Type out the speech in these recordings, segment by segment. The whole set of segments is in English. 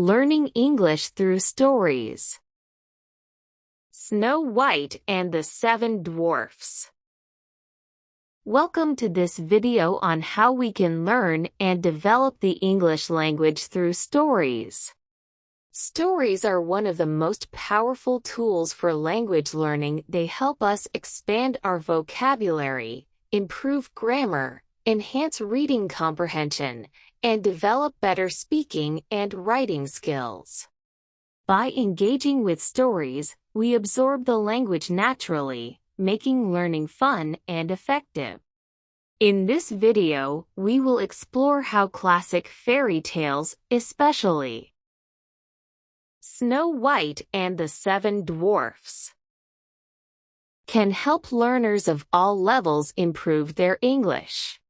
Learning English through stories. Snow White and the Seven Dwarfs. Welcome to this video on how we can learn and develop the English language through stories. Stories are one of the most powerful tools for language learning. They help us expand our vocabulary, improve grammar, enhance reading comprehension, and develop better speaking and writing skills. By engaging with stories, we absorb the language naturally, making learning fun and effective. In this video, we will explore how classic fairy tales, especially Snow White and the Seven Dwarfs, can help learners of all levels improve their English.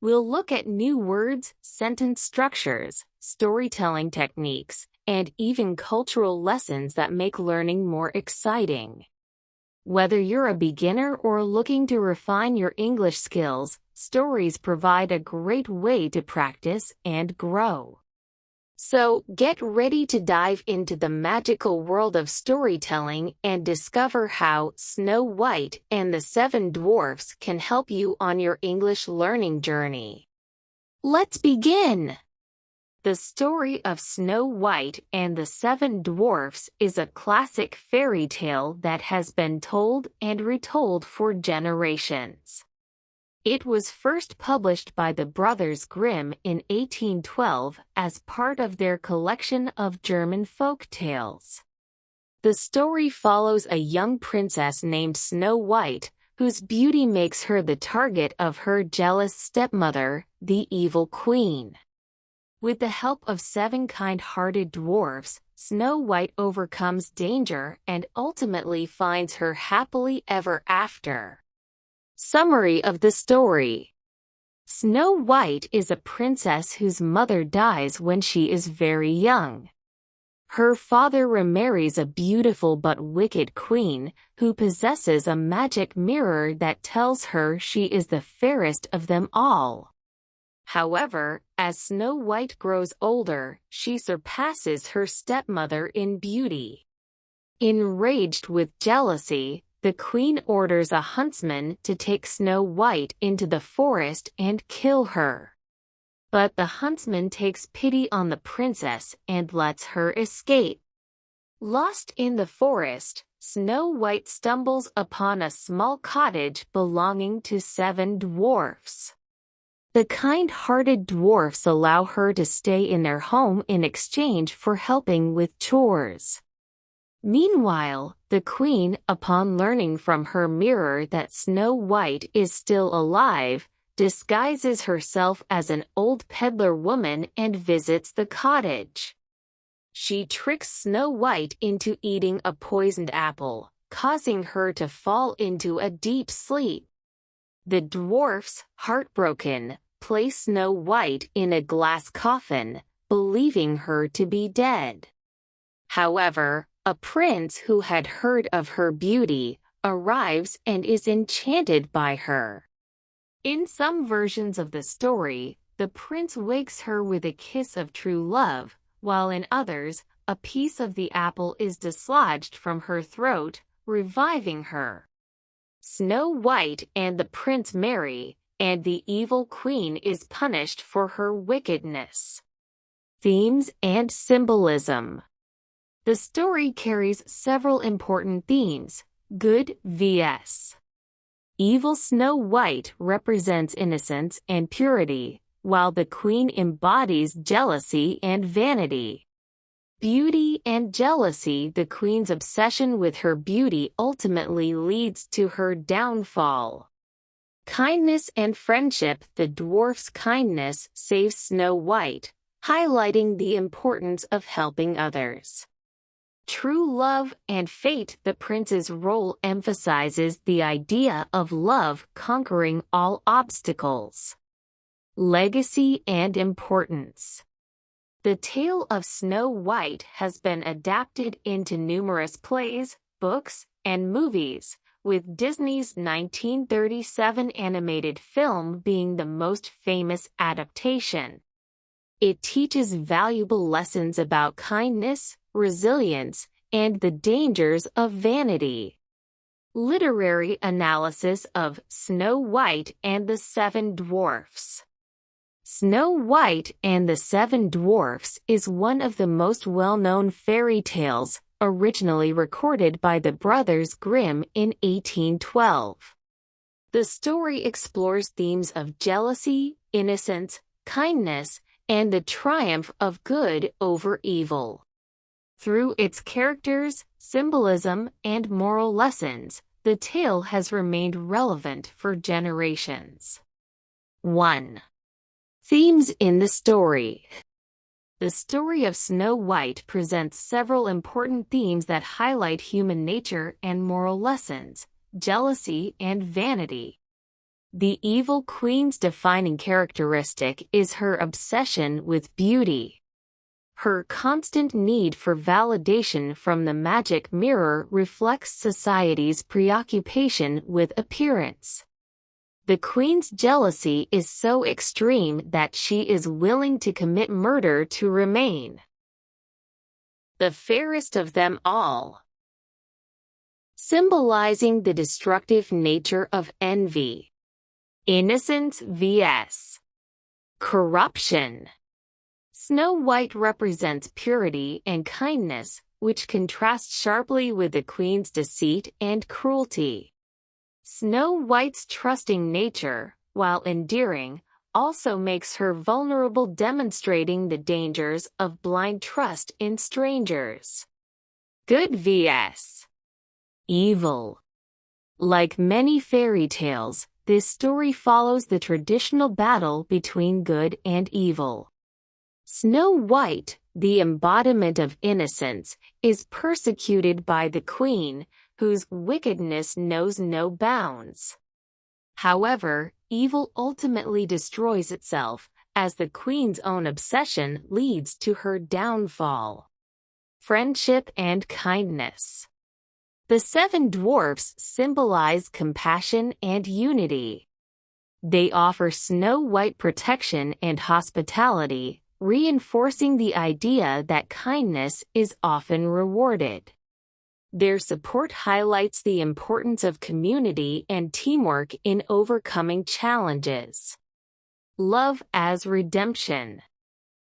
We'll look at new words, sentence structures, storytelling techniques, and even cultural lessons that make learning more exciting. Whether you're a beginner or looking to refine your English skills, stories provide a great way to practice and grow. So, get ready to dive into the magical world of storytelling and discover how Snow White and the Seven Dwarfs can help you on your English learning journey. Let's begin! The story of Snow White and the Seven Dwarfs is a classic fairy tale that has been told and retold for generations. It was first published by the Brothers Grimm in 1812 as part of their collection of German folk tales. The story follows a young princess named Snow White, whose beauty makes her the target of her jealous stepmother, the evil queen. With the help of seven kind-hearted dwarfs, Snow White overcomes danger and ultimately finds her happily ever after. Summary of the story. Snow White is a princess whose mother dies when she is very young. Her father remarries a beautiful but wicked queen, who possesses a magic mirror that tells her she is the fairest of them all. However, as Snow White grows older, she surpasses her stepmother in beauty. Enraged with jealousy, the queen orders a huntsman to take Snow White into the forest and kill her. But the huntsman takes pity on the princess and lets her escape. Lost in the forest, Snow White stumbles upon a small cottage belonging to seven dwarfs. The kind-hearted dwarfs allow her to stay in their home in exchange for helping with chores. Meanwhile, the queen, upon learning from her mirror that Snow White is still alive, disguises herself as an old peddler woman and visits the cottage. She tricks Snow White into eating a poisoned apple, causing her to fall into a deep sleep. The dwarfs, heartbroken, place Snow White in a glass coffin, believing her to be dead. However, a prince who had heard of her beauty arrives and is enchanted by her. In some versions of the story, the prince wakes her with a kiss of true love, while in others, a piece of the apple is dislodged from her throat, reviving her. Snow White and the prince marry, and the evil queen is punished for her wickedness. Themes and symbolism. The story carries several important themes. Good vs. Evil. Snow White represents innocence and purity, while the queen embodies jealousy and vanity. Beauty and jealousy. The queen's obsession with her beauty ultimately leads to her downfall. Kindness and friendship. The dwarf's kindness saves Snow White, highlighting the importance of helping others. True love and fate. The prince's role emphasizes the idea of love conquering all obstacles. Legacy and importance. The tale of Snow White has been adapted into numerous plays, books, and movies, with Disney's 1937 animated film being the most famous adaptation. It teaches valuable lessons about kindness, resilience, and the dangers of vanity. Literary analysis of Snow White and the Seven Dwarfs. Snow White and the Seven Dwarfs is one of the most well-known fairy tales, originally recorded by the brothers Grimm in 1812. The story explores themes of jealousy, innocence, kindness, and the triumph of good over evil. Through its characters, symbolism, and moral lessons, the tale has remained relevant for generations. 1. Themes in the story. The story of Snow White presents several important themes that highlight human nature and moral lessons, jealousy and vanity. The evil queen's defining characteristic is her obsession with beauty. Her constant need for validation from the magic mirror reflects society's preoccupation with appearance. The queen's jealousy is so extreme that she is willing to commit murder to remain the fairest of them all, symbolizing the destructive nature of envy. Innocence vs. corruption. Snow White represents purity and kindness, which contrasts sharply with the queen's deceit and cruelty. Snow White's trusting nature, while endearing, also makes her vulnerable, demonstrating the dangers of blind trust in strangers. Good vs. evil. Like many fairy tales, this story follows the traditional battle between good and evil. Snow White, the embodiment of innocence, is persecuted by the queen, whose wickedness knows no bounds. However, evil ultimately destroys itself, as the queen's own obsession leads to her downfall. Friendship and kindness. The Seven Dwarfs symbolize compassion and unity. They offer Snow White protection and hospitality, reinforcing the idea that kindness is often rewarded. Their support highlights the importance of community and teamwork in overcoming challenges. Love as redemption.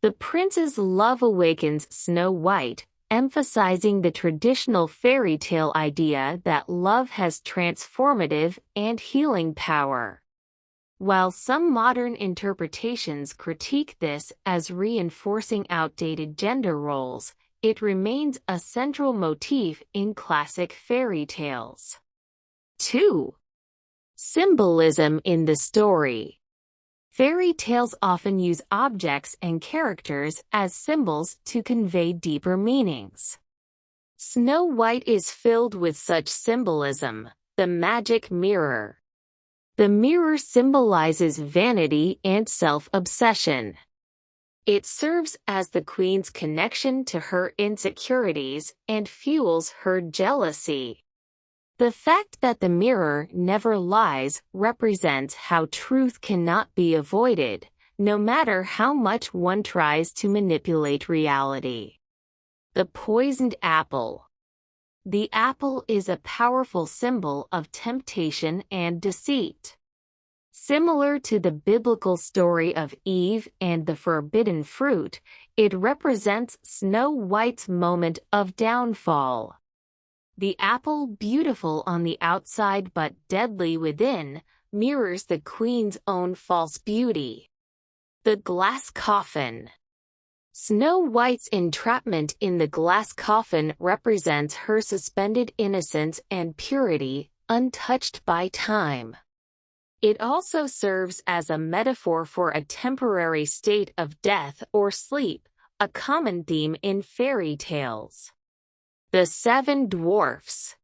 The prince's love awakens Snow White, emphasizing the traditional fairy tale idea that love has transformative and healing power. While some modern interpretations critique this as reinforcing outdated gender roles, it remains a central motif in classic fairy tales. 2. Symbolism in the story. Fairy tales often use objects and characters as symbols to convey deeper meanings. Snow White is filled with such symbolism. The magic mirror. The mirror symbolizes vanity and self-obsession. It serves as the queen's connection to her insecurities and fuels her jealousy. The fact that the mirror never lies represents how truth cannot be avoided, no matter how much one tries to manipulate reality. The poisoned apple. The apple is a powerful symbol of temptation and deceit. Similar to the biblical story of Eve and the forbidden fruit, it represents Snow White's moment of downfall. The apple, beautiful on the outside but deadly within, mirrors the queen's own false beauty. The glass coffin. Snow White's entrapment in the glass coffin represents her suspended innocence and purity, untouched by time. It also serves as a metaphor for a temporary state of death or sleep, a common theme in fairy tales. The Seven Dwarfs.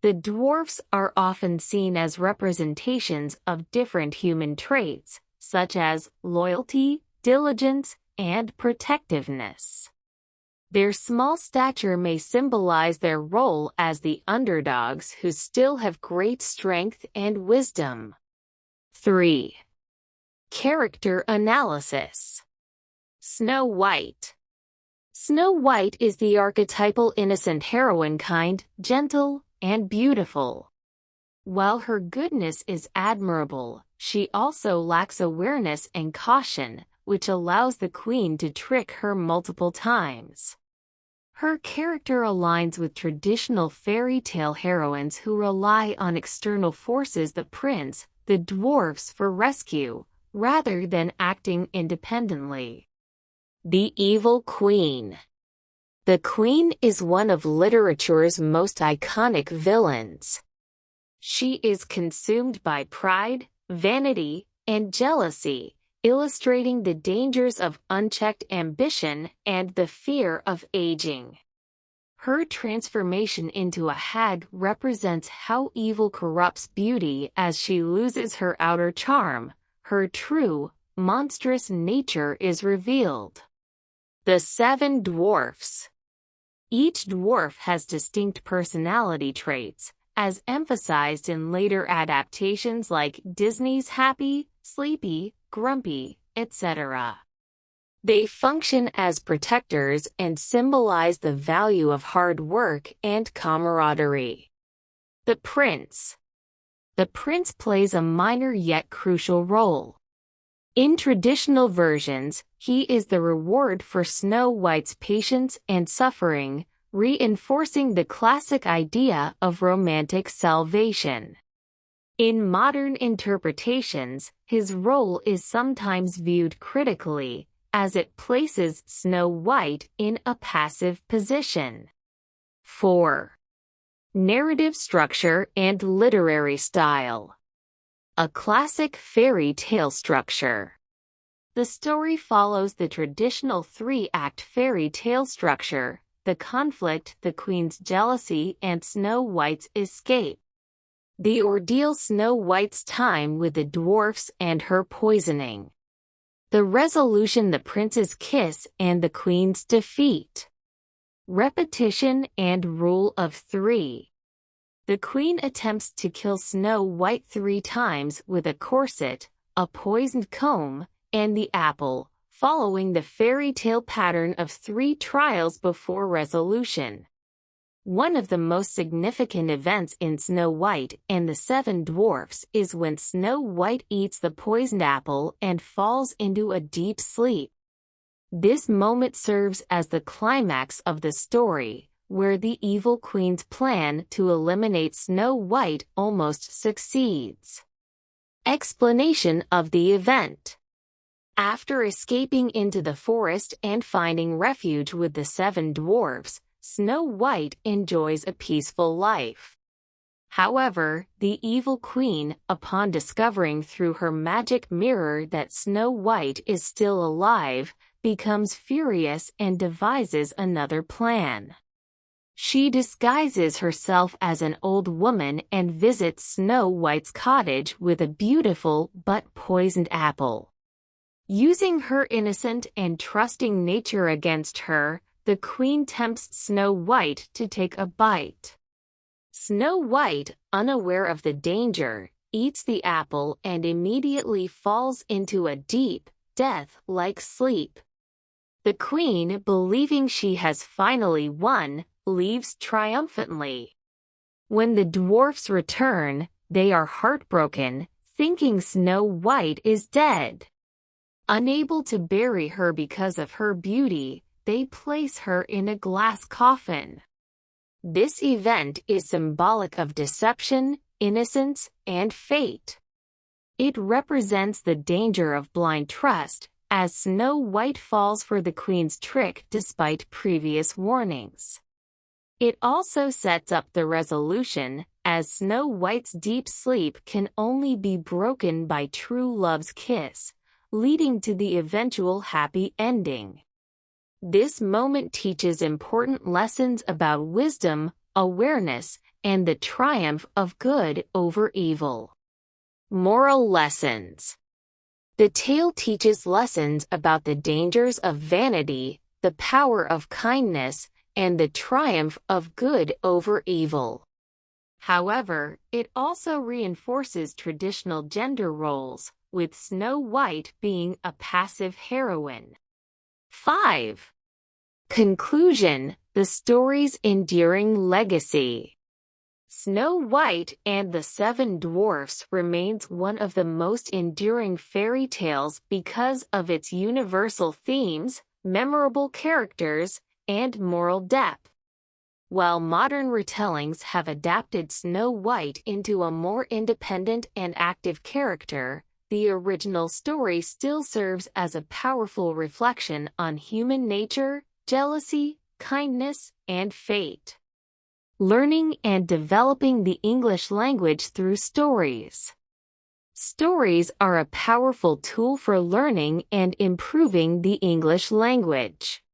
The dwarfs are often seen as representations of different human traits, such as loyalty, diligence, and protectiveness. Their small stature may symbolize their role as the underdogs who still have great strength and wisdom. 3. Character analysis. Snow White. Snow White is the archetypal innocent heroine, kind, gentle, and beautiful. While her goodness is admirable, she also lacks awareness and caution, which allows the queen to trick her multiple times. Her character aligns with traditional fairy tale heroines who rely on external forces, the prince, the dwarfs, for rescue, rather than acting independently. The Evil Queen. The queen is one of literature's most iconic villains. She is consumed by pride, vanity, and jealousy, illustrating the dangers of unchecked ambition and the fear of aging. Her transformation into a hag represents how evil corrupts beauty as she loses her outer charm. Her true, monstrous nature is revealed. The Seven Dwarfs. Each dwarf has distinct personality traits, as emphasized in later adaptations like Disney's Happy, Sleepy, Grumpy, etc. They function as protectors and symbolize the value of hard work and camaraderie. The Prince. The prince plays a minor yet crucial role. In traditional versions, he is the reward for Snow White's patience and suffering, reinforcing the classic idea of romantic salvation. In modern interpretations, his role is sometimes viewed critically, as it places Snow White in a passive position. 4. Narrative structure and literary style. A classic fairy tale structure. The story follows the traditional three-act fairy tale structure: the conflict, the queen's jealousy, and Snow White's escape. The ordeal: Snow White's time with the dwarfs and her poisoning. The resolution: the prince's kiss and the queen's defeat. Repetition and rule of 3. The queen attempts to kill Snow White 3 times with a corset, a poisoned comb, and the apple, following the fairy tale pattern of 3 trials before resolution. One of the most significant events in Snow White and the Seven Dwarfs is when Snow White eats the poisoned apple and falls into a deep sleep. This moment serves as the climax of the story, where the evil queen's plan to eliminate Snow White almost succeeds. Explanation of the event. After escaping into the forest and finding refuge with the Seven Dwarfs, Snow White enjoys a peaceful life. However, the evil queen, upon discovering through her magic mirror that Snow White is still alive, becomes furious and devises another plan. She disguises herself as an old woman and visits Snow White's cottage with a beautiful but poisoned apple. Using her innocent and trusting nature against her, the queen tempts Snow White to take a bite. Snow White, unaware of the danger, eats the apple and immediately falls into a deep, death-like sleep. The queen, believing she has finally won, leaves triumphantly. When the dwarfs return, they are heartbroken, thinking Snow White is dead. Unable to bury her because of her beauty, they place her in a glass coffin. This event is symbolic of deception, innocence, and fate. It represents the danger of blind trust, as Snow White falls for the queen's trick despite previous warnings. It also sets up the resolution, as Snow White's deep sleep can only be broken by true love's kiss, leading to the eventual happy ending. This moment teaches important lessons about wisdom, awareness, and the triumph of good over evil. Moral lessons. The tale teaches lessons about the dangers of vanity, the power of kindness, and the triumph of good over evil. However, it also reinforces traditional gender roles, with Snow White being a passive heroine. 5. Conclusion: the story's enduring legacy. Snow White and the Seven Dwarfs remains one of the most enduring fairy tales because of its universal themes, memorable characters, and moral depth. While modern retellings have adapted Snow White into a more independent and active character, the original story still serves as a powerful reflection on human nature, jealousy, kindness, and fate. Learning and developing the English language through stories. Stories are a powerful tool for learning and improving the English language.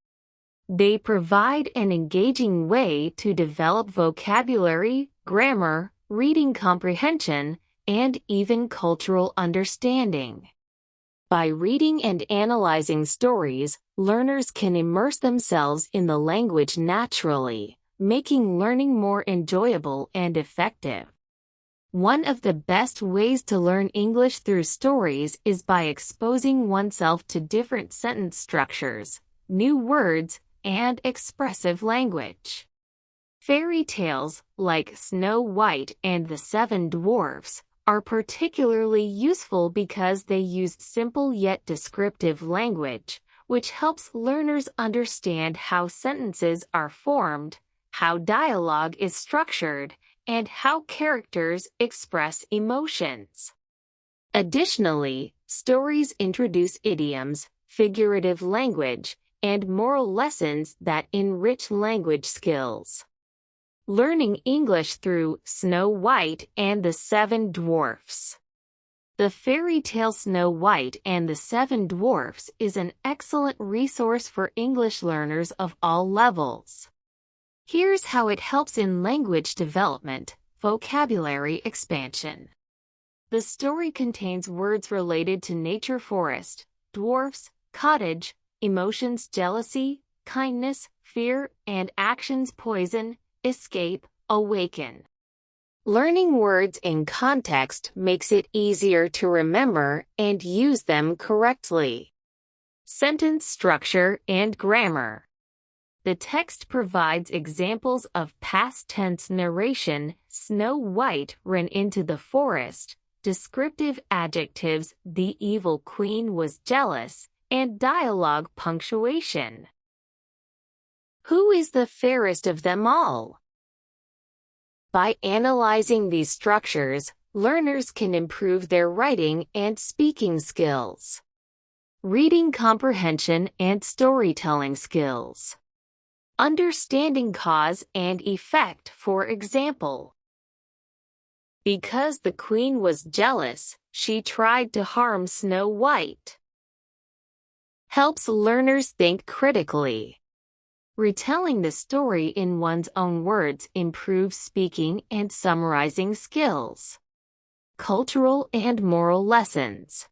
They provide an engaging way to develop vocabulary, grammar, reading comprehension, and even cultural understanding. By reading and analyzing stories, learners can immerse themselves in the language naturally, making learning more enjoyable and effective. One of the best ways to learn English through stories is by exposing oneself to different sentence structures, new words, and expressive language. Fairy tales, like Snow White and the Seven Dwarfs, are particularly useful because they use simple yet descriptive language, which helps learners understand how sentences are formed, how dialogue is structured, and how characters express emotions. Additionally, stories introduce idioms, figurative language, and moral lessons that enrich language skills. Learning English through Snow White and the Seven Dwarfs. The fairy tale Snow White and the Seven Dwarfs is an excellent resource for English learners of all levels. Here's how it helps in language development, vocabulary expansion. The story contains words related to nature, forest, dwarfs, cottage, emotions, jealousy, kindness, fear, and actions, poison, escape, awaken. Learning words in context makes it easier to remember and use them correctly. Sentence structure and grammar. The text provides examples of past tense narration: Snow White ran into the forest, descriptive adjectives: the evil queen was jealous, and dialogue punctuation. Who is the fairest of them all? By analyzing these structures, learners can improve their writing and speaking skills. Reading comprehension and storytelling skills. Understanding cause and effect, for example. Because the queen was jealous, she tried to harm Snow White. Helps learners think critically. Retelling the story in one's own words improves speaking and summarizing skills. Cultural and moral lessons.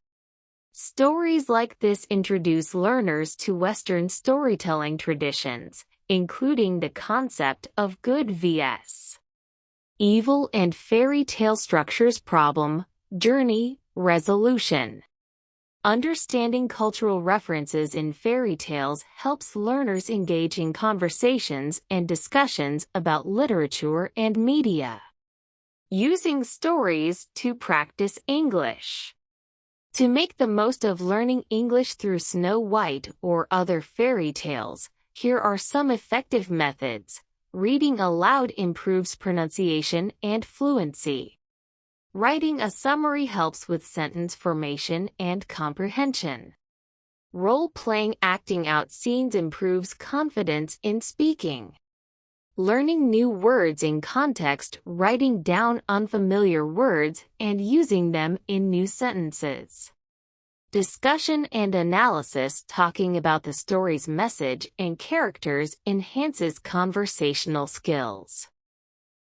Stories like this introduce learners to Western storytelling traditions, including the concept of good vs. evil and fairy tale structures: problem, journey, resolution. Understanding cultural references in fairy tales helps learners engage in conversations and discussions about literature and media. Using stories to practice English. To make the most of learning English through Snow White or other fairy tales, here are some effective methods. Reading aloud improves pronunciation and fluency. Writing a summary helps with sentence formation and comprehension. Role-playing, acting out scenes improves confidence in speaking. Learning new words in context, writing down unfamiliar words and using them in new sentences. Discussion and analysis, talking about the story's message and characters enhances conversational skills.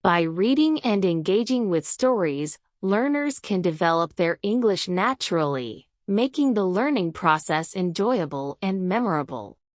By reading and engaging with stories, learners can develop their English naturally, making the learning process enjoyable and memorable.